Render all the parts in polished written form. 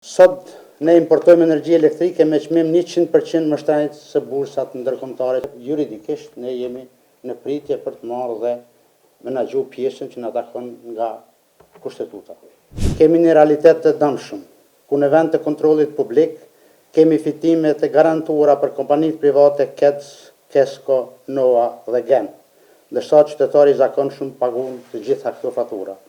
Sot ne importojmë energji elektrike me çmim 100% më shtrenjtë se bursat ndërkombëtare. Juridikisht ne jemi në pritje për të marrë dhe menaxhu pjesën që na takon nga kushtetuta. Kemi një realitet të dëmshëm, ku në vend të kontrollit publik kemi fitime të garantuara për kompanitë private KEDS, KESCO, NOA dhe GEN, ndërsa qytetari i zakonshëm paguan të gjitha këto fatura.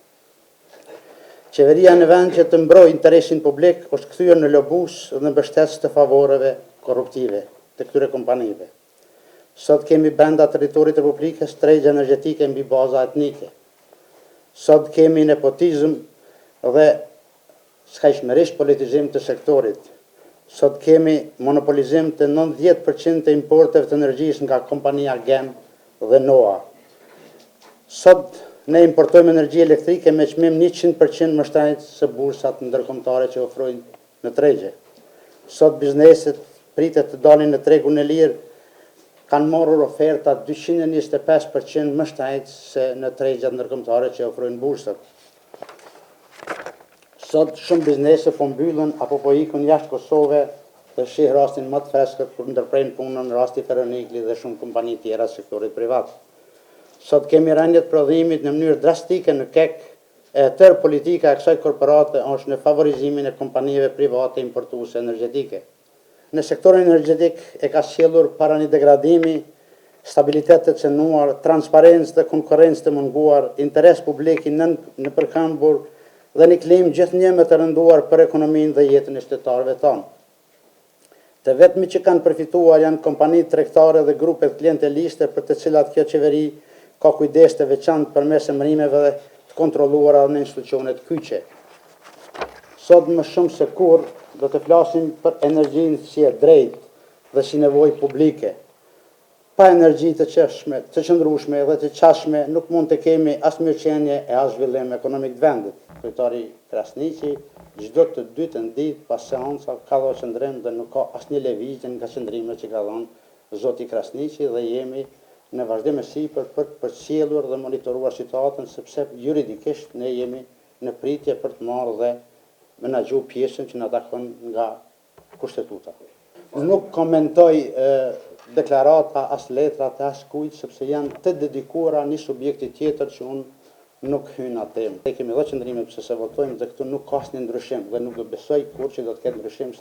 Qeveria në vend që të mbroj interesin publik është kthyer në lobus dhe në mbështetës të favoreve korruptive të këtyre kompanive. Sot kemi brenda territorit të Republikës tregje energjetike mbi baza etnike. Sot kemi nepotizëm dhe skajshmërisht politizim të sektorit. Sot kemi monopolizim të 90% të importeve të energjisë nga kompania GEN dhe NOA. Sot ne importojmë energji elektrike me çmim 100% më shtrenjtë se bursat ndërkombëtare që ofrojnë në tregje. Sot bizneset pritet të dalin në tregun e lirë, kanë marrur oferta 225% më shtrenjtë se në tregjet ndërkombëtare që ofrojnë bursat. Sot shumë biznese po mbyllen apo po ikën jashtë Kosovë dhe shih rastin më të freskët kur ndërprejnë punën rasti Ferronikli dhe shumë kompani tjera të sektorit privat. Sot kemi rënjet prodhimit në mënyrë drastike në KEK, e tërë politika e kësaj korporate është në favorizimin e kompanive private importuese energjetike. Në sektorin energjetik e ka sjellur para një degradimi, stabilitet të cënuar, transparencë dhe konkurrencë të munguar, interes publik i në përkëmbur dhe një klim gjithnjë më të rënduar për ekonominë dhe jetën e qytetarëve tonë. Të vetmi që kanë përfituar janë kompanitë tregtare dhe grupet klienteliste për të cilat kjo qeveri ka kujdes të veçantë përmes emërimeve të kontrolluara në institucionet kyçe. Sot më shumë se kur do të flasim për energjinë si e drejtë dhe si nevojë publike. Pa energji të qëndrueshme dhe të qashme nuk mund të kemi as mirëqenie e as zhvillim ekonomik të vendit. Kryetari Krasniqi çdo të dytën ditë pas seanca ka dhënë qëndrim dhe nuk ka asnjë lëvizje nga qëndrimet që ka dhënë zoti Krasniqi dhe jemi në vazhdimësi për të përcjellur dhe monitoruar situatën, sepse juridikisht ne jemi në pritje për të marrë dhe menaxhu pjesën që na takon nga kushtetuta. Nuk komentoj deklarata as letrat e as kujt, sepse janë të dedikuara një subjekti tjetër që unë nuk hyn atë. Ne kemi dhënë qëndrimet pse se votojmë dhe këtu nuk ka asnjë ndryshim dhe nuk do besoj kur që do të ketë ndryshim.